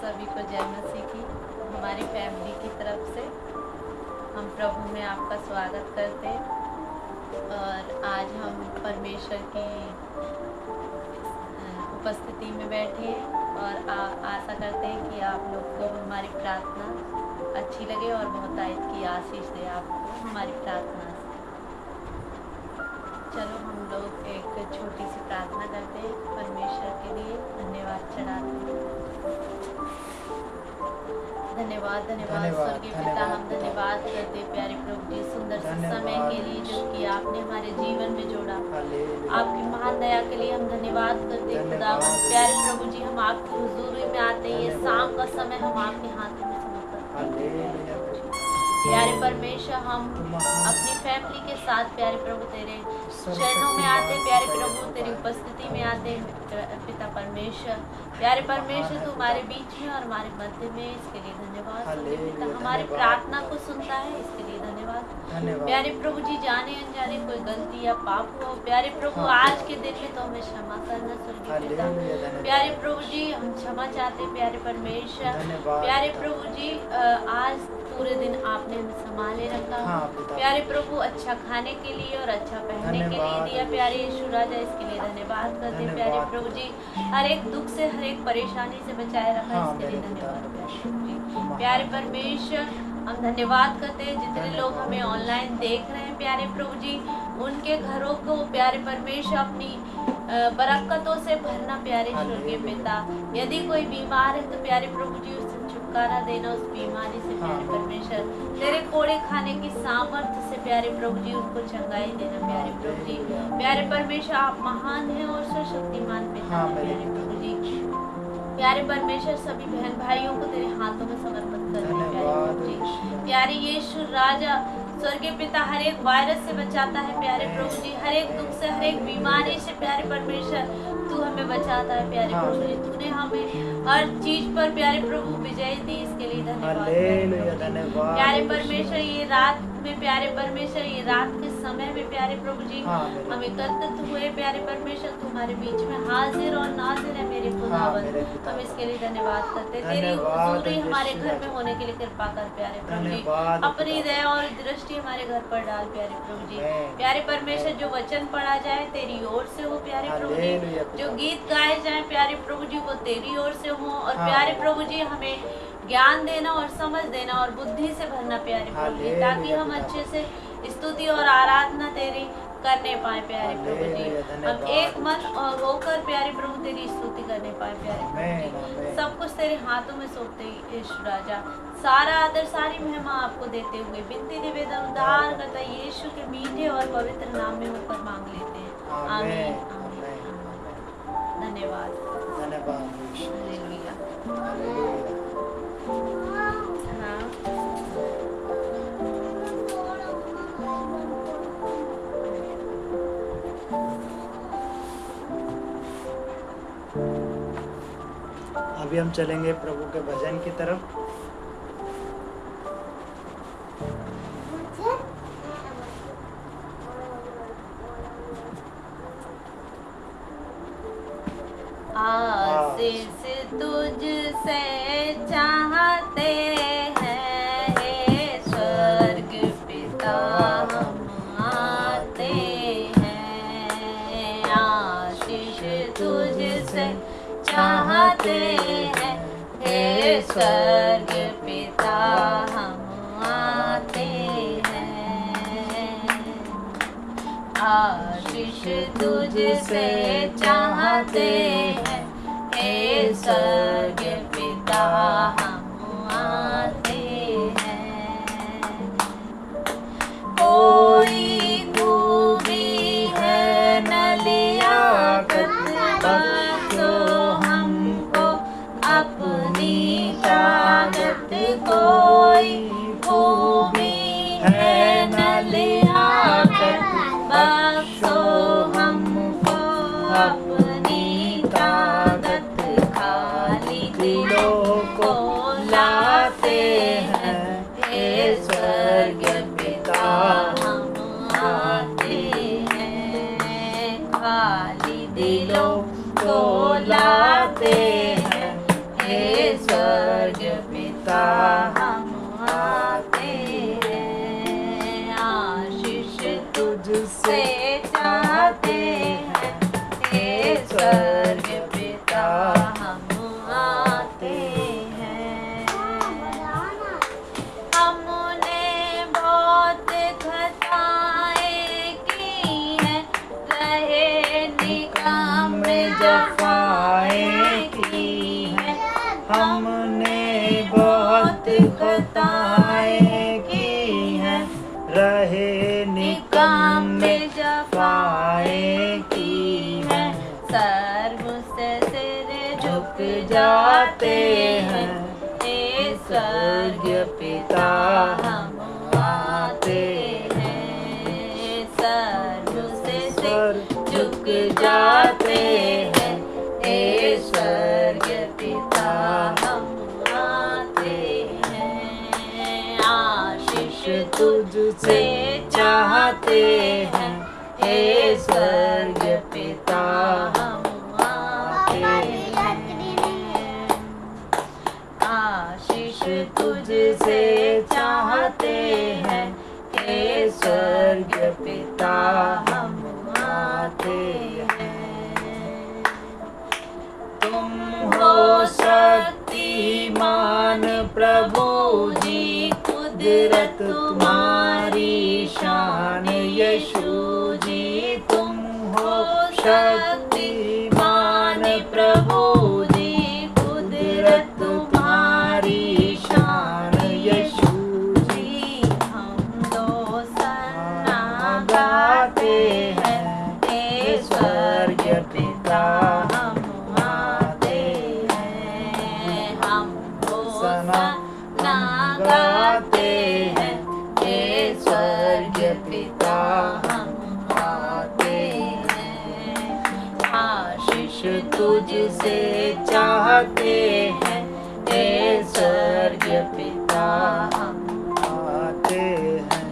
सभी को जय मसीह की हमारी फैमिली की तरफ से हम प्रभु में आपका स्वागत करते हैं और आज हम परमेश्वर की उपस्थिति में बैठे हैं और आशा करते हैं कि आप लोग को हमारी प्रार्थना अच्छी लगे और बहुत की आशीष दे आपको हमारी प्रार्थना से। चलो हम लोग एक छोटी सी प्रार्थना करते हैं, परमेश्वर के लिए धन्यवाद चढ़ाते हैं। धन्यवाद स्वर्गीय पिता, हम धन्यवाद करते प्यारे प्रभु जी सुंदर से समय के लिए जो कि आपने हमारे जीवन में जोड़ा। आपकी महान दया के लिए हम धन्यवाद करते खुदावन। प्यारे प्रभु जी हम आपकी हुजूरी में आते हैं, ये शाम का समय हम आपके हाथों में समर्पित। प्यारे परमेश्वर हम अपनी फैमिली के साथ प्यारे प्रभु तेरे चरणों में आते, प्यारे प्रभु तेरी उपस्थिति में आते पिता परमेश्वर। प्यारे परमेश्वर तू हमारे बीच में और हमारे मध्य में, इसके लिए धन्यवाद। पिता हमारी प्रार्थना को सुनता है, इसके लिए धन्यवाद। प्यारे प्रभु जी जाने अनजाने कोई गलती या पाप हो प्यारे प्रभु आज के दिन में तो हमें क्षमा करना स्वर्गीय पिता। प्यारे प्रभु जी हम क्षमा चाहते प्यारे परमेश्वर। प्यारे प्रभु जी आज पूरे दिन आपने हमें संभाले रखा। प्यारे प्रभु अच्छा खाने के लिए और अच्छा पहनने के लिए दिया प्यारे यीशु राजा, इसके लिए धन्यवाद करते प्यारे प्रभु जी। हर एक दुख से हर एक परेशानी से बचाए रखा, इसके लिए धन्यवाद प्यारे प्रभु जी। प्यारे परमेश्वर हम धन्यवाद करते हैं जितने लोग हमें ऑनलाइन देख रहे हैं प्यारे प्रभु जी, उनके घरों को प्यारे परमेश्वर अपनी बरकतों से भरना प्यारे स्वर्गीय पिता। यदि कोई बीमार है तो प्यारे प्रभु जी उसे छुटकारा देना उस बीमारी से प्यारे परमेश्वर। तेरे कोड़े खाने की सामर्थ्य से प्यारे प्रभु जी उनको चंगाई देना प्यारे प्रभु जी। प्यारे परमेश्वर आप महान हैं और सर्वशक्तिमान पिता प्यारे प्रभु जी। प्यारे परमेश्वर सभी बहन भाइयों को तेरे हाथों में समर्पित करते हैं प्यारे प्रभु जी। प्यारे यीशु राजा स्वर्गीय पिता हर एक वायरस से बचाता है प्यारे प्रभु जी, हर एक दुख से हर एक बीमारी से प्यारे परमेश्वर तू हमें बचाता है प्यारे प्रभु जी। तूने हमें हर चीज पर प्यारे प्रभु विजय दी, इसके लिए धन्यवाद। प्यारे परमेश्वर ये रात में प्यारे परमेश्वर ये रात के समय में प्यारे प्रभु जी हम एकत्रित हुए प्यारे परमेश्वर, तुम्हारे बीच में हाजिर और नाजिर है मेरे खुदावन। हम इसके लिए धन्यवाद करते, तेरी हुजूरी हमारे घर में होने के लिए कृपा कर प्यारे प्रभु जी। अपनी दया और दृष्टि हमारे घर पर डाल प्यारे प्रभु जी। प्यारे परमेश्वर जो वचन पढ़ा जाए तेरी ओर से हो प्यारे प्रभु जी, जो गीत गाए जाए प्यारे प्रभु जी वो तेरी ओर से हो। और प्यारे प्रभु जी हमें ज्ञान देना और समझ देना और बुद्धि से भरना प्यारे प्रभु जी, ताकि हम अच्छे से स्तुति और आराधना तेरी करने पाए प्यारे प्रभु जी। हम एक मन और होकर प्यारे प्रभु तेरी स्तुति करने पाए प्यारे प्रभु जी। सब कुछ तेरे हाथों में सौंपते यीशु राजा, सारा आदर सारी महिमा आपको देते हुए विनती निवेदन उद्धार करता यीशु के मीठे और पवित्र नाम में होकर मांग लेते हैं, आमीन। धन्यवाद। अभी हम चलेंगे प्रभु के भजन की तरफ। आशीष तुझसे चाहते हैं हे स्वर्ग पिता हम आते हैं। आशीष तुझसे चाहते हैं हे स्वर्ग पिता हम आते हैं। आशीष तुझसे चाहते हैं हे स्वर्ग पिता हम आते हैं। कोई खूबी है न लियाकत बख्शो हमको अपनी ताकत, कोई खूबी है न लियाकत बख्शो हमको अपनी ताकत, खाली दिलों को लाते हैं हे स्वर्ग पिता हम आते हैं। खाली दिलों को लाते हैं, हे स्वर्ग पिता हम आते हैं। आशीष तुझसे चाहते हैं, हे स्वर्ग पिता हम आते हैं। हमने बहुत खताएं की हैं, रहे निकाम जफाएं की हैं। हमने बहुत खताएं की हैं, रहे निकम में जफाएं की हैं। सर्व से सिर झुक जाते हैं, हे स्वर्ग पिता हम आते हैं। सर्व से सिर झुक जाते हैं, हे स्वर्ग पिता हम आते हैं। आशीष तुझसे चाहते हैं, हे स्वर्ग पिता हम आते हैं। आशीष तुझसे चाहते हैं, हे स्वर्ग पिता हम आते हैं। तुम हो शक्तिमान प्रभु जी, कुदरत तुम्हारी शान यीशु जी। तुम हो शक्तिमान प्रभु जी, कुदरत तुम्हारी शान यीशु जी। हम दो सन्ना गाते हैं, हे स्वर्ग पिता हम आते हैं। हम दो सन्ना गाते हैं, हे स्वर्ग पिता हम आते हैं। आशीष तुझसे चाहते हैं, हे स्वर्ग पिता हम आते हैं,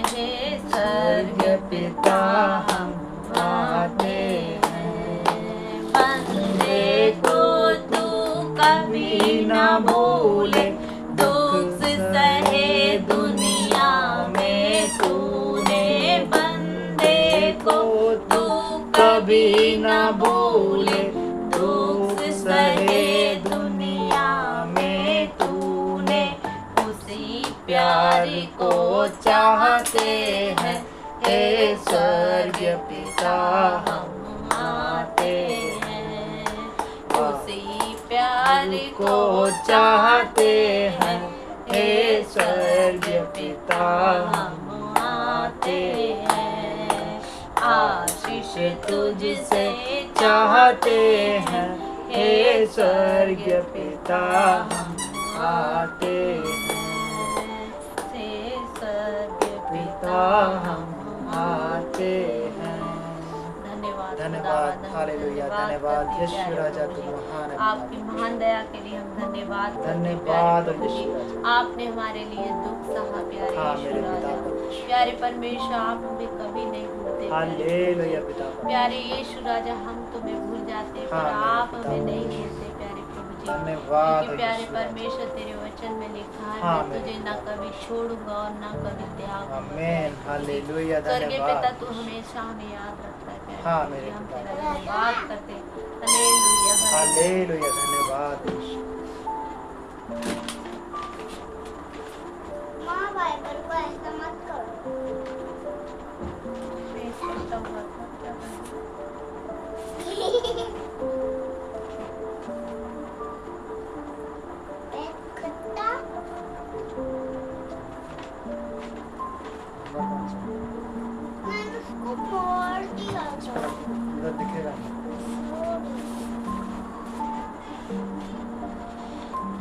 हे स्वर्ग पिता हम आते हैं। बंदे को तू कभी न भूले, दुख सहे दुनिया में तूने। बंदे को तू कभी न भूले, दुख सहे दुनिया में तूने। उसी प्यार को चाहते हैं, हे स्वर्ग पिता हम आते हैं। उसी प्यार को चाहते हैं, हे स्वर्ग पिता हम आते हैं। आशीष तुझसे चाहते हैं, हे स्वर्ग पिता हम आते हैं। हे स्वर्ग पिता हम आते हैं। धन्यवाद धन्यवाद, हालेलुया, धन्यवाद यीशु राजा, तुम महान है। आपकी महान दया के लिए हम धन्यवाद करते हैं, धन्यवाद प्यारे प्रभु जी। यीशु राजा। आपने हमारे लिए दुख सहा, प्यारे हाँ, यीशु मेरे पिता राजा। परमेश्वर। प्यारे परमेश्वर, आप हमें कभी नहीं भूलते, प्यारे हालेलुया पिता परमेश्वर। प्यारे यीशु राजा। हम तुम्हें भूल जाते, हाँ, पर मेरे आप पिता हमें नहीं परमेश्वर। भूलते, प्यारे प्रभु जी। धन्यवाद क्योंकि प्यारे यीशु राजा। परमेश्वर, तेरे वचन में लिखा है, हाँ, मैं मेरे तुझे पिता न कभी छोड़ूंगा और न कभी त्याग आमीन, हालेलुया, स्वर्गीय पिता, धन्यवाद। तू हमेशा हमें याद रखता है, प्यारे हाँ, प्रभु जी। मेरे हम पिता। तेरा धन्यवाद करते हैं। हालेलुया, हालेलुया, धन्यवाद यीशु। माँ बाइबल को ऐसा मत करो। मैं सोचता हुआ था, क्या करूं? एक खट्टा मैंने उसको मोड़ दिया था। उधर दिखेगा नहीं।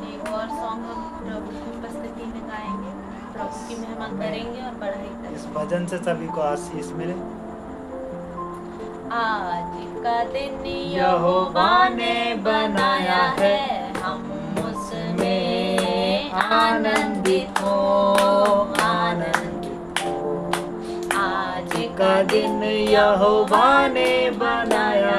एक और सॉन्ग हम प्रभु की उपस्थिति में गाएंगे, प्रभु की महिमा करेंगे और बढ़ाई इस करेंगे। भजन से सभी को आशीष मिले। आज का दिन यहोवा ने बनाया है, हम उसमें आनंदित हो, आनंदित हो। आज का दिन यहोवा ने बनाया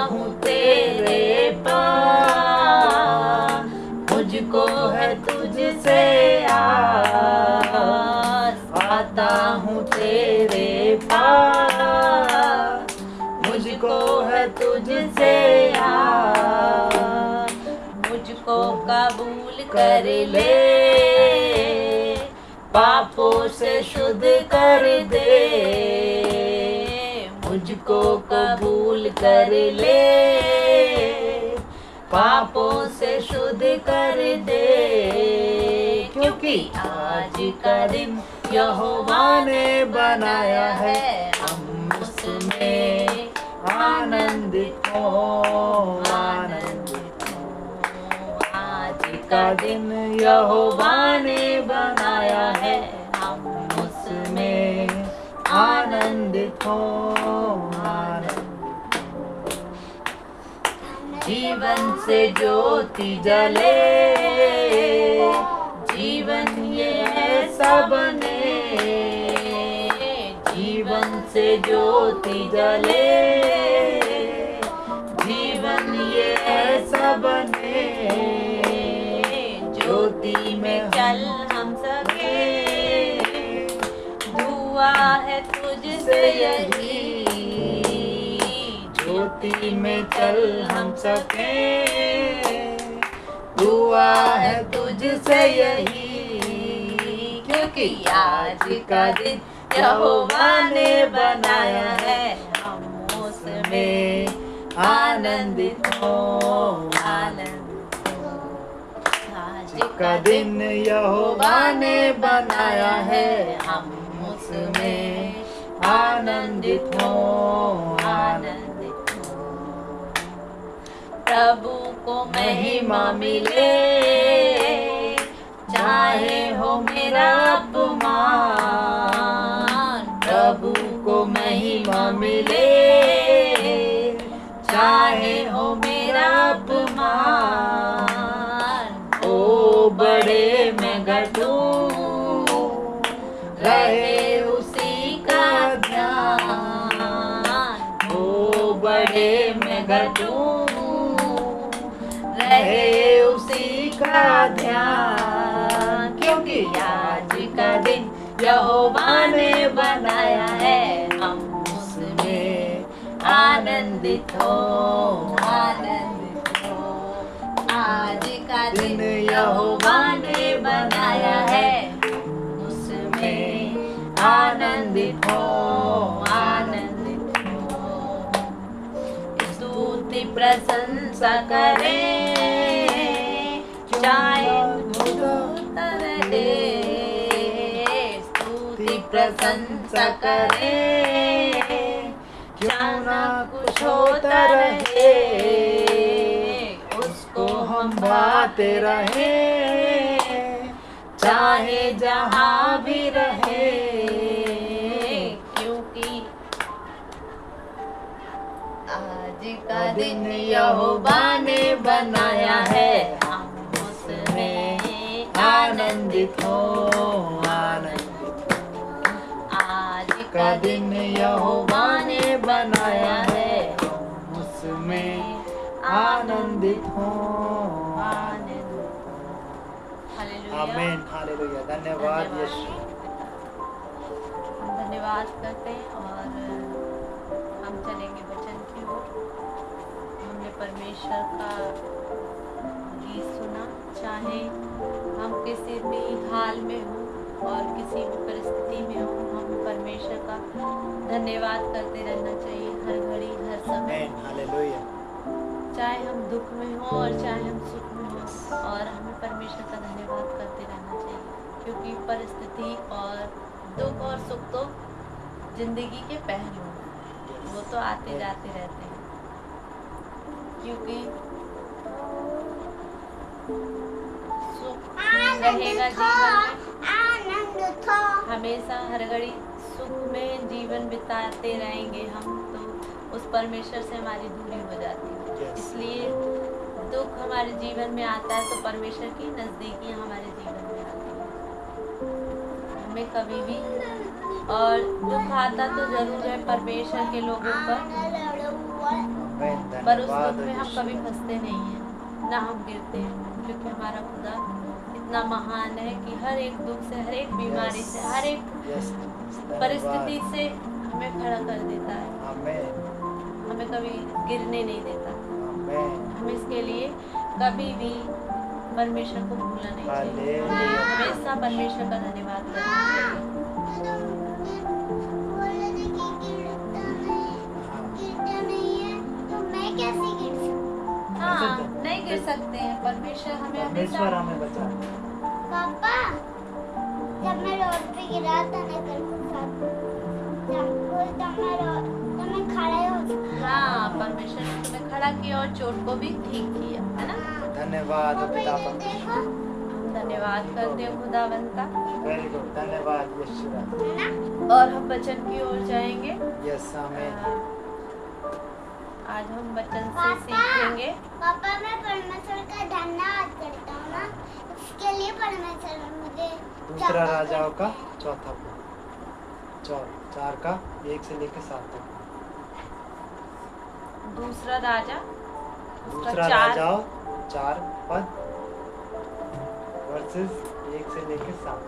हूँ तेरे पास, मुझको है तुझसे आस। आता हूँ तेरे पास, मुझको है तुझसे आस। मुझको कबूल कर ले, पापों से शुद्ध कर दे। मुझको कबूल कर ले, पापों से शुद्ध कर दे। क्योंकि आज का दिन यहोवा ने बनाया है, हम उसमें आनंदित हो, आनंदित हो। आज का दिन यहोवा ने बनाया है, हम उसमें आनंदित हो, आनंदित हो। जीवन से ज्योति जले, जीवन ये ऐसा बने। जीवन से ज्योति जले, जीवन ये ऐसा बने। ज्योति में चल हम सके, दुआ है तुझसे यही। ज्योति में चल हम सके, दुआ है तुझसे यही। क्योंकि आज का दिन यहोवा ने बनाया है, हम उसमें आनंदित हो, आनंदित हो। आज का दिन यहोवा ने बनाया है, हम उसमें आनंदित हो, आनंदित हो। प्रभु को महिमा मिले, चाहे हो मेरा अपमान। प्रभु को महिमा मिले, चाहे हो मेरा अपमान। ओ बड़े मैं घटूं, रहे उसी का ध्यान। ओ बड़े मैं घटूं, रहे उसी का ध्यान। क्योंकि आज का दिन यहोवा ने बनाया है, हम उसमें आनंदित हो, आनंदित हो। आज का दिन यहोवा ने बनाया है, उसमें आनंदित हो, आनंदित हो। स्तुति प्रशंसा करें, चाहे होता रहे। स्तुति प्रशंसा करें, क्यों ना कुछ होता रहे। उसको हम गाते रहे, चाहे जहाँ भी रहे। क्योंकि आज का दिन यहोवा ने बनाया है, हम उसमें आनंदित हो, आनंदित हो। आज का दिन यहोवा ने बनाया है, हम उसमें आनंदित हो, आनंदित हो। हालेलुया, आमीन, हालेलुया। धन्यवाद यीशु। हम धन्यवाद करते हैं और हम चलेंगे वचन की ओर। हमने परमेश्वर का गीत सुना। चाहे हम किसी भी हाल में हों और किसी भी परिस्थिति में हों, हम परमेश्वर का धन्यवाद करते रहना चाहिए हर घड़ी, हर समय। आमीन, हालेलुया। चाहे हम दुख में हों और चाहे हम सुख में हों, और हमें परमेश्वर का धन्यवाद करते रहना चाहिए। क्योंकि परिस्थिति और दुख और सुख तो जिंदगी के पहलू हैं, वो तो आते जाते रहते हैं। क्योंकि सुख रहेगा जीवन में, आनंदित हो। हमेशा हर घड़ी सुख में जीवन बिताते रहेंगे हम, तो उस परमेश्वर से हमारी दूरी हो जाती है। इसलिए दुख हमारे जीवन में आता है तो परमेश्वर की नज़दीकियाँ हमारे जीवन में आती है। हमें कभी भी और दुख आता तो जरूर है परमेश्वर के लोगों पर, आमीन, पर उस धन्यवाद दुख में हम यीशु। कभी फंसते नहीं हैं, ना हम गिरते हैं, क्योंकि हमारा खुदा इतना महान है कि हर एक दुख से, हर एक बीमारी से, हर एक यस परिस्थिति से हमें खड़ा कर देता है, आमेन हमें कभी गिरने नहीं देता। आमेन हम इसके लिए कभी भी परमेश्वर को भूलना नहीं चाहिए, हालेलुया। हमें हमेशा परमेश्वर का धन्यवाद करना चाहिए। बोले थे कि गिरता नहीं है तो मैं कैसे गिर सकती? हाँ, नहीं गिर सकते हैं, परमेश्वर हमें परमेश्वर हमेशा हमें बचा। पापा जब मैं रोड पे गिरा था ना कल को तब मैं खड़ा हो सकता। हाँ, परमेश्वर ने तुम्हें खड़ा किया और चोट को भी ठीक किया, है ना। धन्यवाद पिता देखो परमेश्वर। हम धन्यवाद करते हैं खुदावंत का। वेरी गुड, धन्यवाद यीशु। है ना? और हम वचन की ओर जाएंगे। Yes amen. आज हम वचन से पापा सीखेंगे। पापा मैं परमेश्वर का धन्यवाद करता हूँ ना, इसके लिए परमेश्वर ने मुझे दूसरा राजाओं का चौथा पद, 4 का 1 से लेकर 7 तक। दूसरा राजा दूसरा उसका 4 राजाओं 4 पद वर्सेस 1 से लेकर 7।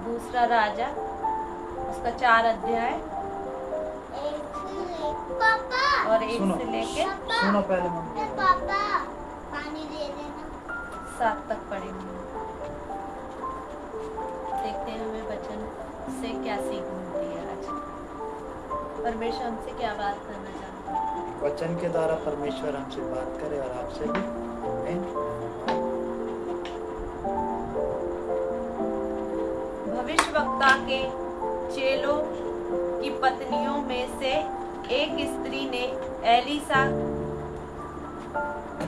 दूसरा राजा उसका 4 अध्याय पापा और 1 सुनो। से लेके सुनो पहले मम्मी। पापा पानी दे देना। 7 तक पढ़ेंगे। देखते हैं हमें वचन से क्या सीख मिलती है आज। परमेश्वर हमसे क्या बात करना चाहता है। वचन के द्वारा परमेश्वर हमसे बात करे और आपसे भी। आमीन। भविष्यवक्ता के चेलों की पत्नियों में से एक स्त्री ने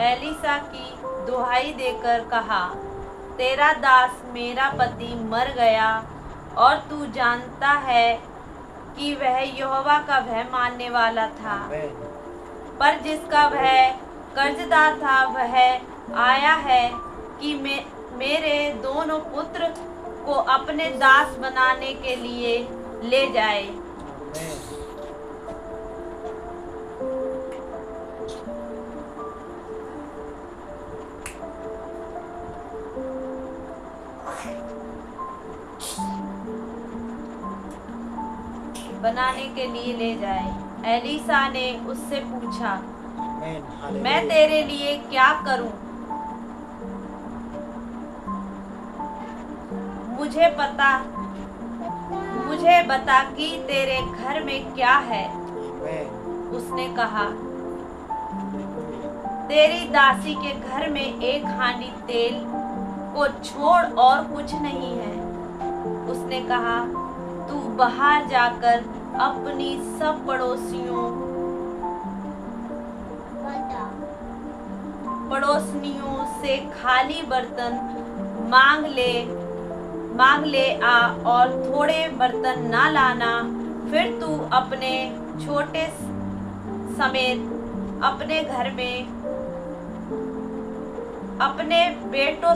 एलीसा की दुहाई देकर कहा, तेरा दास मेरा पति मर गया और तू जानता है कि वह यहोवा का भय मानने वाला था, आमीन। पर जिसका वह कर्जदार था वह आया है कि मेरे दोनों पुत्र को अपने दास बनाने के लिए ले जाए। आमीन। बनाने के लिए ले जाए। एलीसा ने उससे पूछा, आमीन। हालेलुया। मैं तेरे लिए क्या करूं? मुझे बता कि तेरे घर में क्या है। आमीन। उसने कहा, तेरी दासी के घर में एक हांडी तेल को छोड़ और कुछ नहीं है। उसने कहा, तू बाहर जाकर अपनी सब पड़ोसनियों से खाली बर्तन मांग ले आ और थोड़े बर्तन ना लाना। फिर तू अपने छोटे समेत अपने घर में अपने बेटों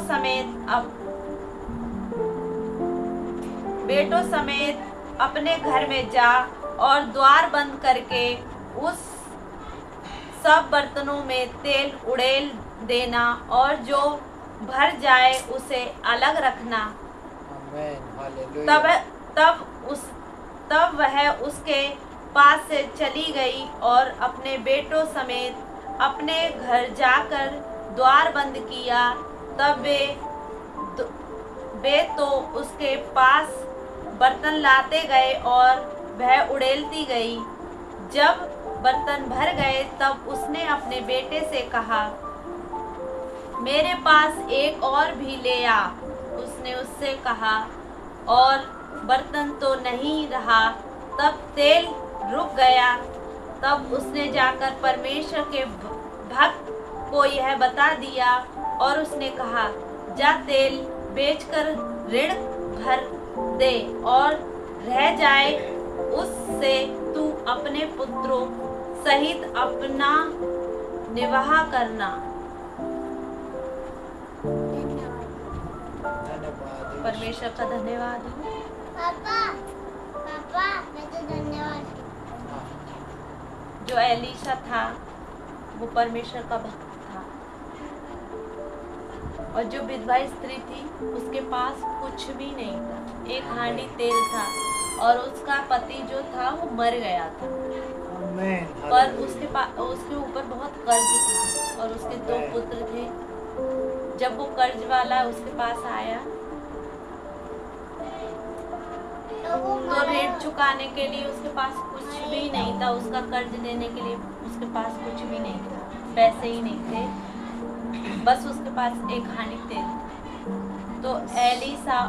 समेत अपने घर में जा और द्वार बंद करके उस सब बर्तनों में तेल उड़ेल देना और जो भर जाए उसे अलग रखना। आमीन। हालेलुया। तब वह उसके पास से चली गई और अपने बेटों समेत अपने घर जाकर द्वार बंद किया। तब वे तो उसके पास बर्तन लाते गए और वह उड़ेलती गई। जब बर्तन भर गए तब उसने अपने बेटे से कहा, मेरे पास एक और भी ले आ। उसने उससे कहा, और बर्तन तो नहीं रहा। तब तेल रुक गया। तब उसने जाकर परमेश्वर के भक्त को यह बता दिया और उसने कहा, जा तेल बेचकर ऋण भर दे और रह जाए उससे तू अपने पुत्रों सहित अपना निर्वाह करना। धन्यवाद। परमेश्वर का धन्यवाद हो पापा पापा मैं तो धन्यवाद। हाँ, जो एलीशा था वो परमेश्वर का भक्त था, और जो विधवा स्त्री थी उसके पास कुछ भी नहीं था, एक हांडी तेल था, और उसका पति जो था वो मर गया था, आमीन, पर हालेलुया। उसके ऊपर बहुत कर्ज था, और उसके 2 आमीन। पुत्र थे। जब वो कर्ज वाला उसके पास आया तो वो तो ऋण चुकाने के लिए उसके पास कुछ भी नहीं था, उसका कर्ज देने के लिए उसके पास कुछ भी नहीं था, पैसे ही नहीं थे, बस उसके पास एक हांडी तेल था। तो एलीशा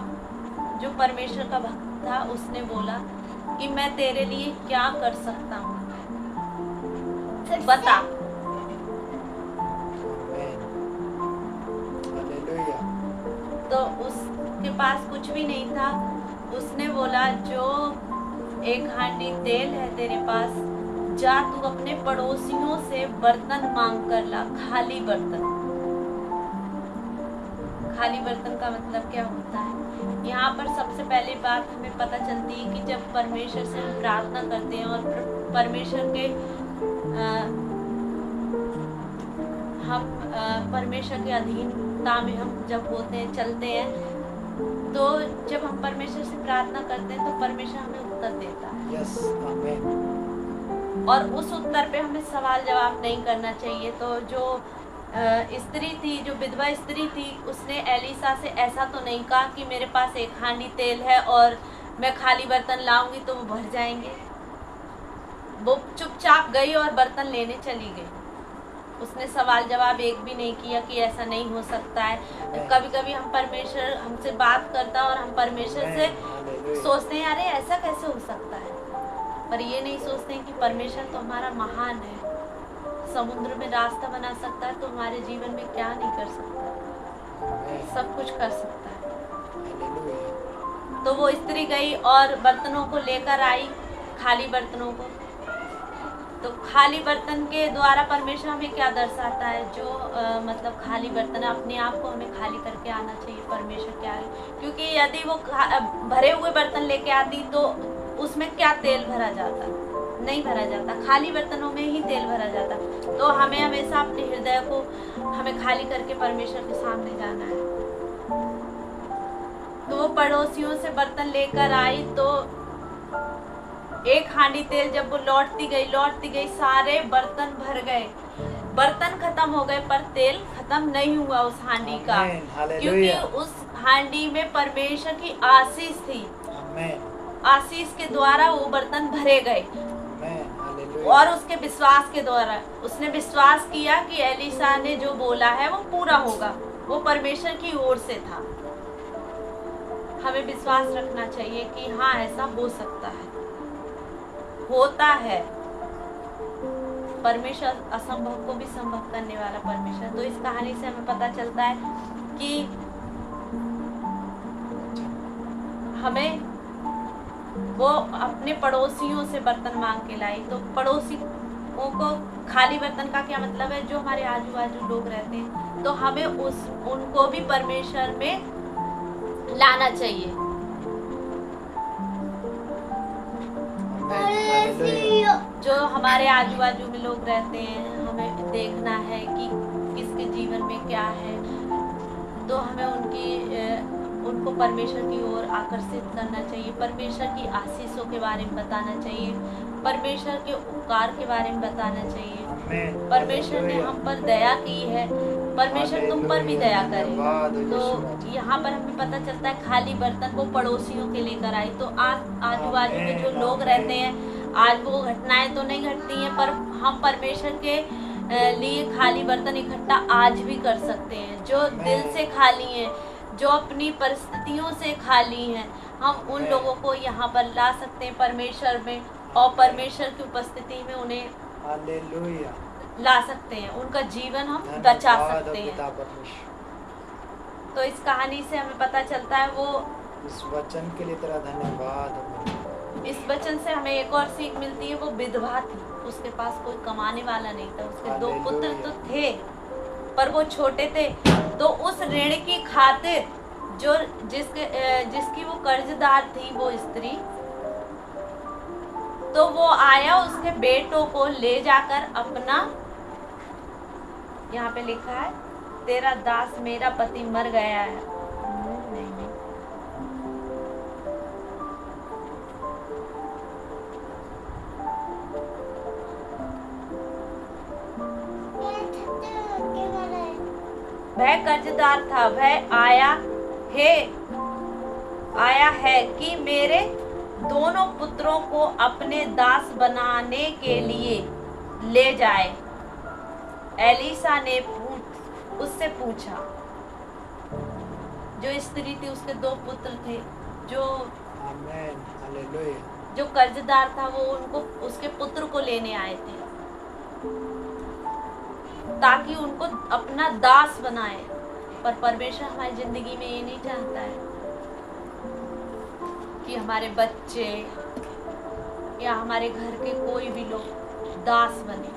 जो परमेश्वर का भक्त था उसने बोला कि मैं तेरे लिए क्या कर सकता हूँ, फिर से- बता। आमीन, हालेलुया। तो उसके पास कुछ भी नहीं था, उसने बोला जो एक हांडी तेल है तेरे पास, जा तू अपने पड़ोसियों से बर्तन मांग कर ला, खाली बर्तन। खाली बर्तन का मतलब क्या होता है? यहाँ पर सबसे पहली बात हमें पता चलती है कि जब परमेश्वर से हम प्रार्थना करते हैं और परमेश्वर के परमेश्वर के अधीनता में हम जब होते हैं, चलते हैं, तो जब हम परमेश्वर से प्रार्थना करते हैं तो परमेश्वर हमें उत्तर देता है, यस, आमीन, और उस उत्तर पे हमें सवाल जवाब नहीं करना चाहिए। तो जो स्त्री थी, जो विधवा स्त्री थी, उसने एलीशा से ऐसा तो नहीं कहा कि मेरे पास एक हांडी तेल है और मैं खाली बर्तन लाऊंगी तो वो भर जाएंगे। वो चुपचाप गई और बर्तन लेने चली गई, उसने सवाल जवाब एक भी नहीं किया कि ऐसा नहीं हो सकता है। कभी कभी हम परमेश्वर हमसे बात करता है और हम परमेश्वर से हालेलुया। सोचते हैं अरे ऐसा कैसे हो सकता है, पर ये नहीं सोचते हैं कि परमेश्वर तो हमारा महान है, समुद्र में रास्ता बना सकता है तो हमारे जीवन में क्या नहीं कर सकता, आमीन, सब कुछ कर सकता है। हालेलुया। तो वो स्त्री गई और बर्तनों को लेकर आई, खाली बर्तनों को। तो खाली बर्तन के द्वारा परमेश्वर हमें क्या दर्शाता है? जो मतलब खाली बर्तन है, अपने आप को हमें खाली करके आना चाहिए परमेश्वर के आगे, क्योंकि यदि वो भरे हुए बर्तन लेके आती तो उसमें क्या तेल भरा जाता? नहीं भरा जाता, खाली बर्तनों में ही तेल भरा जाता। तो हमें हमेशा अपने हृदय को हमें खाली करके परमेश्वर के सामने जाना है। तो वो पड़ोसियों से बर्तन लेकर आई, तो एक हांडी तेल जब वो लौटती गई सारे बर्तन भर गए, बर्तन खत्म हो गए पर तेल खत्म नहीं हुआ उस हांडी का, आमीन, क्योंकि हालेलुया। उस हांडी में परमेश्वर की आशीष थी, आमीन, आशीष के द्वारा वो बर्तन भरे गए। आमीन, हालेलुया। और उसके विश्वास के द्वारा उसने विश्वास किया कि एलीशा ने जो बोला है वो पूरा होगा, वो परमेश्वर की ओर से था। हमें विश्वास रखना चाहिए कि हाँ ऐसा हो सकता है, होता है। परमेश्वर असंभव को भी संभव करने वाला परमेश्वर। तो इस कहानी से हमें पता चलता है कि हमें वो अपने पड़ोसियों से बर्तन मांग के लाई। तो पड़ोसियों को खाली बर्तन का क्या मतलब है? जो हमारे आजू बाजू लोग रहते हैं, तो हमें उनको भी परमेश्वर में लाना चाहिए। हालेलुया। जो हमारे आजू बाजू में लोग रहते हैं, हमें देखना है कि किसके जीवन में क्या है, तो हमें उनको परमेश्वर की ओर आकर्षित करना चाहिए, परमेश्वर की आशीषों के बारे में बताना चाहिए, परमेश्वर के उपकार के बारे में बताना चाहिए। आमीन, परमेश्वर ने हम पर दया की है, परमेश्वर तुम पर भी दया करे। तो यहाँ पर हमें पता चलता है खाली बर्तन वो पड़ोसियों के लेकर आई। तो आज आजू बाजू में जो लोग रहते हैं, आज वो घटनाएं तो नहीं घटती हैं, पर हम परमेश्वर के लिए खाली बर्तन इकट्ठा आज भी कर सकते हैं। जो दिल से खाली हैं, जो अपनी परिस्थितियों से खाली हैं, हम उन लोगों को यहाँ पर ला सकते हैं परमेश्वर में, और परमेश्वर की उपस्थिति में उन्हें हालेलुया। ला सकते हैं, उनका जीवन हम बचा धन्यवाद सकते पिता हैं। परमेश्वर। तो इस कहानी से हमें पता चलता है वो इस वचन के लिए तेरा धन्यवाद। इस वचन से हमें एक और सीख मिलती है। वो विधवा थी, उसके पास कोई कमाने वाला नहीं था, उसके 2 पुत्र तो थे पर वो छोटे थे। तो उस ऋण की खातिर जो जिसकी वो कर्जदार थी वो स्त्री, तो वो आया उसके बेटों को ले जाकर अपना, यहाँ पे लिखा है तेरा दास मेरा पति मर गया है, नहीं नहीं, वह कर्जदार था, वह आया है कि मेरे दोनों पुत्रों को अपने दास बनाने के लिए ले जाए। एलीसा ने उससे पूछा, जो स्त्री थी उसके 2 पुत्र थे, आमेन, हालेलुया। जो कर्जदार था वो उनको उसके पुत्र को लेने आए थे ताकि उनको अपना दास बनाए। पर परमेश्वर हमारी जिंदगी में ये नहीं चाहता है कि हमारे बच्चे या हमारे घर के कोई भी लोग दास बने।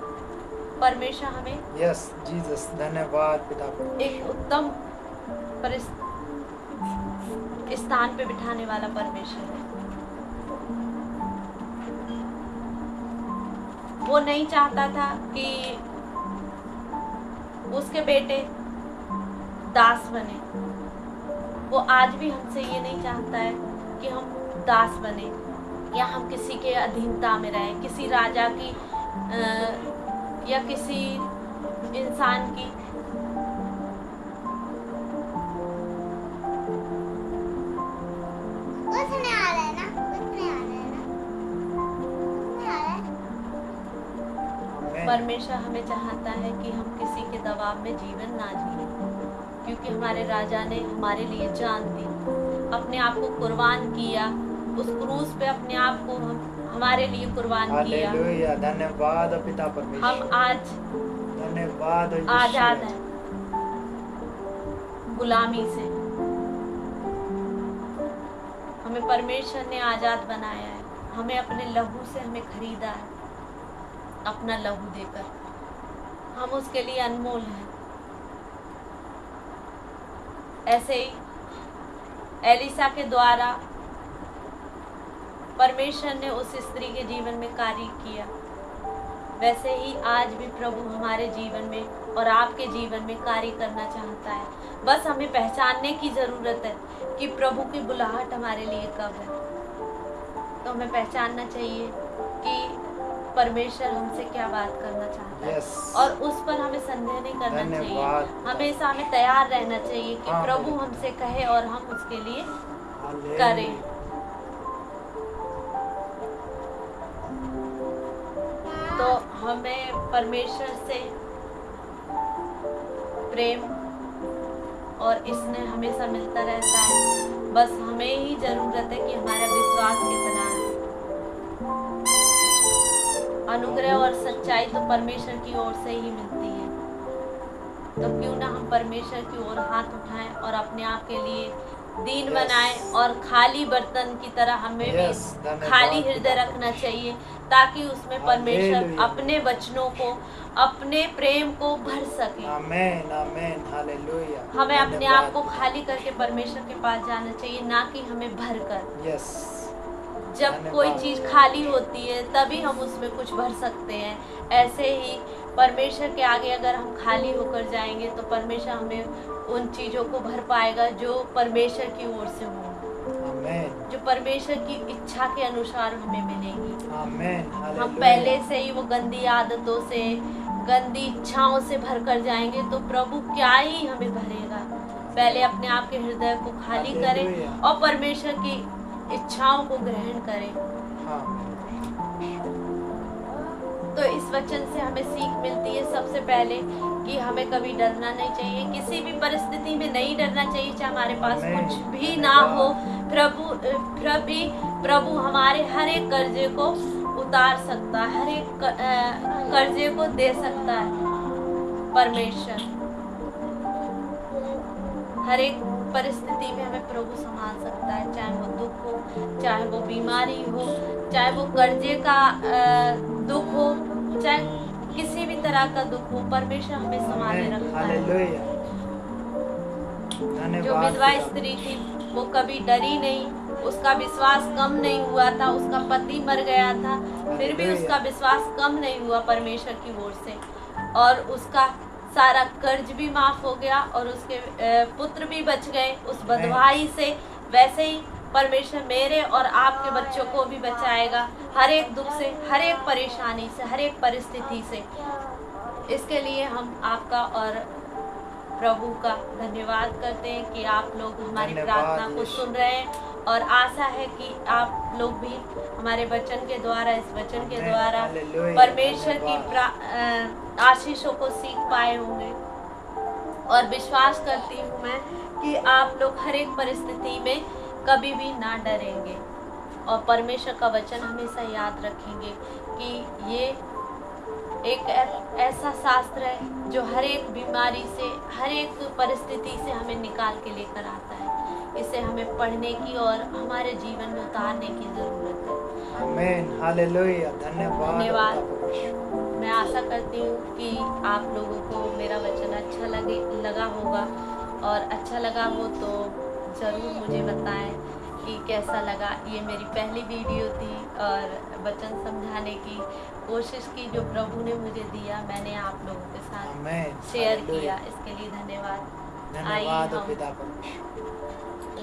परमेश्वर हमें यस जीसस, धन्यवाद पिता। एक उत्तम स्थान पे बिठाने वाला परमेश्वर है। वो नहीं चाहता था कि उसके बेटे दास बने। वो आज भी हमसे ये नहीं चाहता है कि हम दास बने या हम किसी के अधीनता में रहें, किसी राजा की या किसी इंसान की। परमेश्वर हमें चाहता है कि हम किसी के दबाव में जीवन ना जिए, क्योंकि हमारे राजा ने हमारे लिए जान दी, अपने आप को कुर्बान किया, उस क्रूस पे अपने आप को हमारे लिए कुर्बान किया। हालेलुया, धन्यवाद पिता परमेश्वर। हम आज धन्यवाद आजाद हैं गुलामी से। हमें परमेश्वर ने आजाद बनाया है, हमें अपने लहू से हमें खरीदा है, अपना लहू देकर। हम उसके लिए अनमोल हैं। ऐसे ही एलीसा के द्वारा परमेश्वर ने उस स्त्री के जीवन में कार्य किया, वैसे ही आज भी प्रभु हमारे जीवन में और आपके जीवन में कार्य करना चाहता है। बस हमें पहचानने की ज़रूरत है कि प्रभु की बुलाहट हमारे लिए कब है। तो हमें पहचानना चाहिए कि परमेश्वर हमसे क्या बात करना चाहता है। और उस पर हमें संदेह नहीं करना चाहिए। हमेशा हमें तैयार रहना चाहिए कि प्रभु हमसे कहे और हम उसके लिए करें। तो हमें परमेश्वर से प्रेम और स्नेह हमेशा मिलता रहता है। बस हमें ही जरूरत है कि हमारा विश्वास कितना है। अनुग्रह और सच्चाई तो परमेश्वर की ओर से ही मिलती है। तो क्यों ना हम परमेश्वर की ओर हाथ उठाएं और अपने आप के लिए दीन बनाएं और खाली बर्तन की तरह हमें भी खाली हृदय रखना चाहिए, ताकि उसमें परमेश्वर अपने वचनों को, अपने प्रेम को भर सके। आमेन, आमेन, हालेलुया। हमें अपने आप को खाली करके परमेश्वर के पास जाना चाहिए, ना कि हमें भर कर। यस, जब कोई चीज़ खाली होती है तभी हम उसमें कुछ भर सकते हैं। ऐसे ही परमेश्वर के आगे अगर हम खाली होकर जाएंगे तो परमेश्वर हमें उन चीज़ों को भर पाएगा जो परमेश्वर की ओर से हो, जो परमेश्वर की इच्छा के अनुसार हमें मिलेगी। आमेन, हम पहले से ही वो गंदी आदतों से, गंदी इच्छाओं से भर कर जाएंगे तो प्रभु क्या ही हमें भरेगा। पहले अपने आप के हृदय को खाली करें और परमेश्वर की इच्छाओं को ग्रहण करें। तो इस वचन से हमें सीख मिलती है सबसे पहले कि हमें कभी डरना नहीं चाहिए, किसी भी परिस्थिति में नहीं डरना चाहिए, चाहे हमारे पास कुछ भी ना हो। प्रभु हमारे हर एक कर्जे को उतार सकता है, हर एक कर्जे को दे सकता है। परमेश्वर हर एक परिस्थिति में हमें प्रभु संभाल सकता है, चाहे वो दुख हो, चाहे वो बीमारी हो, चाहे वो कर्जे का दुख हो, चाहे किसी भी तरह का दुख हो, परमेश्वर हमें संभाले रखता है। धन्यवाद विधवा पिता। स्त्री थी वो कभी डरी नहीं, उसका विश्वास कम नहीं हुआ था। उसका पति मर गया था, फिर भी उसका विश्वास कम नहीं हुआ परमेश्वर की ओर से, और उसका सारा कर्ज भी माफ हो गया और उसके पुत्र भी बच गए उस बदवाई से। वैसे ही परमेश्वर मेरे और आपके बच्चों को भी बचाएगा हर एक दुख से, हर एक परेशानी से, हर एक परिस्थिति से। इसके लिए हम आपका और प्रभु का धन्यवाद करते हैं कि आप लोग हमारी प्रार्थना को सुन रहे हैं, और आशा है कि आप लोग भी हमारे वचन के द्वारा, इस वचन के द्वारा परमेश्वर की आशीषों को सीख पाए होंगे। और विश्वास करती हूँ मैं कि आप लोग हर एक परिस्थिति में कभी भी ना डरेंगे और परमेश्वर का वचन हमेशा याद रखेंगे कि ये एक ऐसा शास्त्र है जो हर एक बीमारी से, हर एक परिस्थिति से हमें निकाल के लेकर आता है। इसे हमें पढ़ने की और हमारे जीवन में उतारने की जरूरत है। आमीन, हालेलुया, धन्यवाद। मैं आशा करती हूँ कि आप लोगों को मेरा वचन अच्छा लगा होगा, और अच्छा लगा हो तो ज़रूर मुझे बताएं कि कैसा लगा। ये मेरी पहली वीडियो थी और वचन समझाने की कोशिश की जो प्रभु ने मुझे दिया, मैंने आप लोगों के साथ शेयर किया। इसके लिए धन्यवाद। आइए हम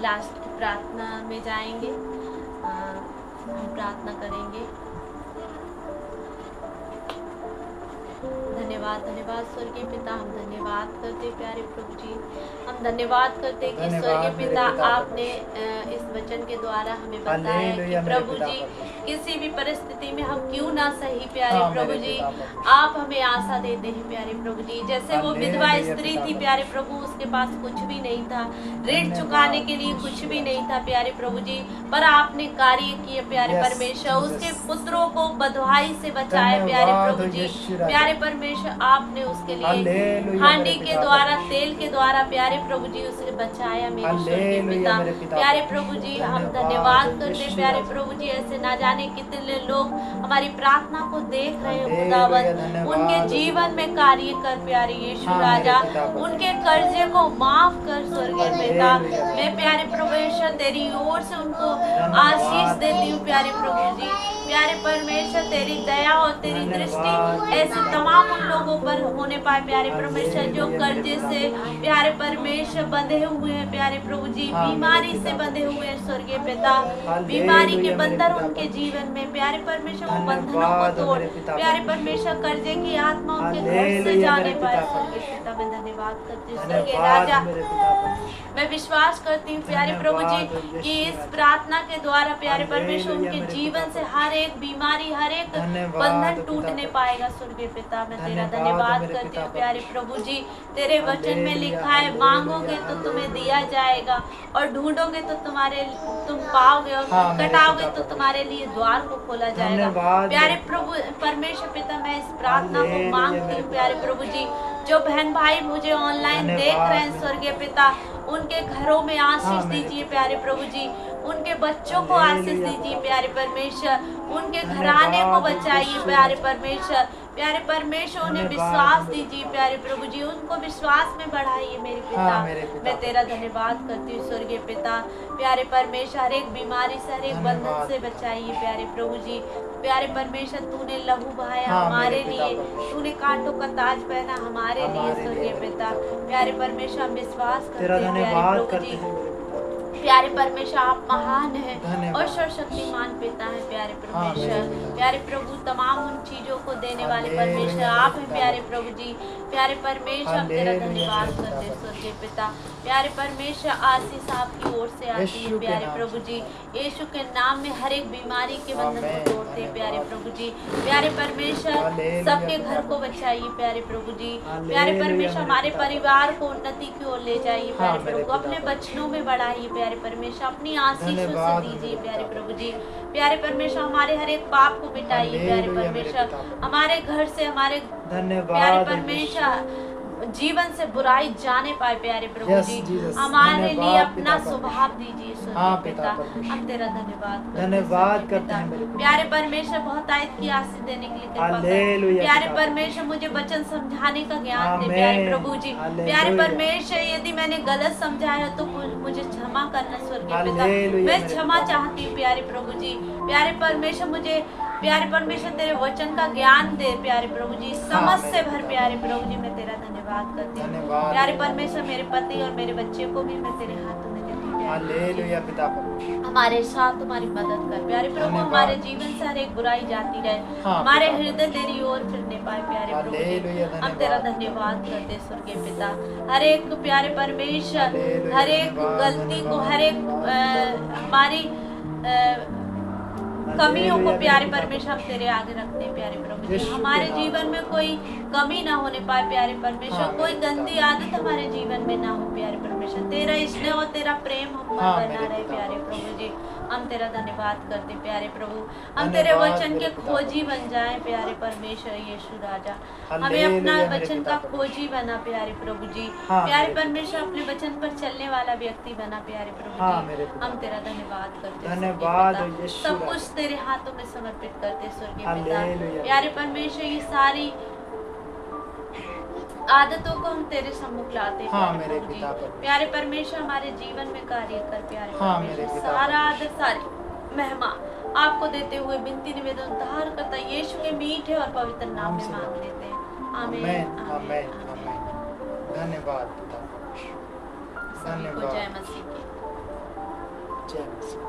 लास्ट की प्रार्थना में जाएंगे। हम प्रार्थना करेंगे। धन्यवाद स्वर्गीय पिता, हम धन्यवाद करते प्यारे प्रभु जी, हम धन्यवाद करते कि स्वर्गीय पिता आपने इस वचन के द्वारा हमें बताया कि प्रभु जी किसी भी परिस्थिति में हम क्यों ना सही प्यारे प्रभु जी, आप हमें आशा देते हैं प्यारे प्रभु जी। जैसे वो विधवा स्त्री थी प्यारे प्रभु, उसके पास कुछ भी नहीं था, ऋण चुकाने के लिए कुछ भी नहीं था प्यारे प्रभु जी, पर आपने कार्य किए प्यारे परमेश्वर, उसके पुत्रों को बदवाई से बचाए प्यारे प्रभु जी। प्यारे परमेश्वर आपने उसके लिए हांडी के द्वारा, तेल के द्वारा प्यारे प्रभु जी उसे बचाया मेरे स्वर्गीय पिता। प्यारे प्रभु जी हम धन्यवाद करते प्यारे प्रभु जी। ऐसे ना जाने कितने लोग हमारी प्रार्थना को देख रहे हैं खुदावन, उनके जीवन में कार्य कर प्यारे यीशु राजा, उनके कर्जे को माफ कर स्वर्गीय पिता। मैं प्यारे परमेश्वर तेरी ओर से उनको आशीष देती हूँ प्यारे प्रभु जी। प्यारे परमेश्वर तेरी दया और तेरी दृष्टि ऐसे तमाम उन लोगों पर होने पाए प्यारे परमेश्वर जो कर्जे से प्यारे परमेश्वर बंधे हुए हैं प्यारे प्रभु जी, बीमारी से बंधे हुए हैं स्वर्गीय पिता। बीमारी के बंधन उनके जीवन में प्यारे परमेश्वर वो बंधनों को तोड़ प्यारे परमेश्वर, कर्जे की आत्मा उनके घर से जाने पाए स्वर्गीय पिता। मैं धन्यवाद करती हूँ स्वर्गीय राजा। मैं विश्वास करती हूँ प्यारे प्रभु जी कि इस प्रार्थना के द्वारा प्यारे परमेश्वर उनके जीवन से हर एक बीमारी, हर एक बंधन टूटने पाएगा स्वर्गीय पिता। मैं तेरा धन्यवाद करती हूँ प्यारे प्रभु जी। तेरे वचन में लिखा है मांगोगे तो तुम्हें दिया जाएगा, और ढूंढोगे तो तुम पाओगे, और खटखटाओगे तो तुम्हारे लिए द्वार को खोला जाएगा। प्यारे प्रभु परमेश्वर पिता मैं इस प्रार्थना को मांगती हूँ प्यारे प्रभु जी। जो बहन भाई मुझे ऑनलाइन देख रहे हैं स्वर्गीय पिता, उनके घरों में आशीष दीजिए प्यारे प्रभु जी, उनके बच्चों को आशीष दीजिए प्यारे परमेश्वर, उनके घराने को बचाइए प्यारे परमेश्वर। प्यारे परमेश्वर उन्हें विश्वास दीजिए प्यारे प्रभु जी, उनको विश्वास में बढ़ाइए मेरे पिता। मैं तेरा धन्यवाद करती हूँ स्वर्गीय पिता। प्यारे परमेश्वर हर एक बीमारी से, हर एक बंधन से बचाइए प्यारे प्रभु जी। प्यारे परमेश्वर तूने लहू बहाया हमारे लिए, तूने कांटों का ताज पहना हमारे लिए स्वर्गीय पिता। प्यारे परमेश्वर हम विश्वास करते हैं प्यारे प्रभु जी। प्यारे परमेश्वर आप महान है और सर्वशक्तिमान पिता है प्यारे परमेश्वर। प्यारे प्रभु तमाम उन चीजों को देने वाले परमेश्वर आप हैं प्यारे प्रभु जी। प्यारे परमेश्वर हम तेरा धन्यवाद करते स्वर्गीय पिता। प्यारे परमेश्वर आशीष आपकी ओर से आती है प्यारे प्रभु जी। यीशु के नाम में हर एक बीमारी के बंधन को तोड़ते हैं प्यारे प्रभु जी। प्यारे परमेश्वर सबके घर को बचाइए प्यारे प्रभु जी। प्यारे परमेश्वर हमारे परिवार को उन्नति की ओर ले जाइए प्यारे प्रभु, अपने बचनों में बढ़ाइए प्यारे परमेश्वर, अपनी आशीषों से दीजिए प्यारे प्रभु जी। प्यारे परमेश्वर हमारे हर एक पाप को मिटाइए प्यारे परमेश्वर, हमारे घर से, हमारे प्यारे परमेश्वर जीवन से बुराई जाने पाए प्यारे प्रभु Yes, जी। Jesus. हमारे लिए धन्यवाद अपना पिता स्वभाव दीजिए स्वर्गीय हाँ, पिता। पिता परमेश्वर। हम तेरा धन्यवाद करते हैं, धन्यवाद स्वर्गीय करते पिता। हैं मेरे पिता। प्यारे परमेश्वर बहुत आयत की आशीष देने के लिए कृपा करें। हालेलुया प्यारे पिता। परमेश्वर मुझे वचन समझाने का ज्ञान दे आमीन। प्यारे प्रभु जी। हालेलुया। प्यारे परमेश्वर यदि मैंने गलत समझाया तो मुझे क्षमा करना स्वर्गीय पिता। हालेलुया मैं मेरे क्षमा पिता। चाहती हूँ प्यारे प्रभु जी। प्यारे परमेश्वर मुझे प्यारे परमेश्वर तेरे वचन का ज्ञान दे प्यारे प्रभु जी। समझ से मेरे भर पिता। प्यारे प्रभु जी। मैं तेरा धन्यवाद करती हूँ धन्यवाद। प्यारे परमेश्वर। मेरे पति और मेरे बच्चे को भी मैं तेरे हाथों में देती हूँ प्यारे प्रभु जी। हालेलुया पिता परमेश्वर। हमारे साथ तुम्हारी मदद कर प्यारे प्रभु। धन्यवाद। हमारे जीवन से हर एक बुराई जाती रहे। हाँ, हमारे पिता हृदय तेरी ओर फिरने पाए प्यारे प्रभु हालेलुया, जी। हम तेरा धन्यवाद। धन्यवाद करते स्वर्गीय पिता। हर एक प्यारे परमेश्वर हालेलुया, हर एक धन्यवाद, गलती को धन्यवाद, हर एक धन्यवाद। हमारी कमियों को हालेलुया, प्यारे मेरे पिता परमेश्वर हम तेरे आगे रखते हैं प्यारे प्रभु जी। यीशु के हमारे नाम जीवन में कोई कमी ना होने पाए प्यारे परमेश्वर। हाँ, कोई मेरे पिता। गंदी आदत हमारे जीवन में ना हो प्यारे परमेश्वर। तेरा स्नेह और तेरा प्रेम हम पर हाँ, बना मेरे रहे पिता। प्यारे प्रभु जी। हम तेरा धन्यवाद करते प्यारे प्रभु। हम तेरे धन्यवाद वचन मेरे के पिता। खोजी बन जाएं प्यारे परमेश्वर यीशु राजा। हमें हालेलुया, अपना मेरे वचन पिता का परमेश्वर। खोजी बना प्यारे प्रभु जी। हाँ, प्यारे मेरे पिता। परमेश्वर अपने वचन पर चलने वाला व्यक्ति बना प्यारे प्रभु हाँ, जी। मेरे पिता। हम तेरा धन्यवाद करते हैं धन्यवाद स्वर्गीय पिता। यीशु सब राजा। कुछ तेरे हाथों में समर्पित करते स्वर्गीय हालेलुया। पिता। प्यारे परमेश्वर ये सारी आदतों को हम तेरे सम्मुख लाते हैं हाँ, प्यारे मेरे प्रभु जी। पिता परमेश्वर। प्यारे परमेश्वर हमारे जीवन में कार्य कर प्यारे हाँ, मेरे परमेश्वर। पिता सारा आदर सारी महिमा आपको देते हुए विनती निवेदन उद्धार करता यीशु के मीठे और पवित्र नाम में मांग लेते हैं। आमीन आमेन, आमेन, आमीन आमेन। धन्यवाद पिता परमेश्वर। सभी को धन्यवाद। जय मसीह की। जय मसीह।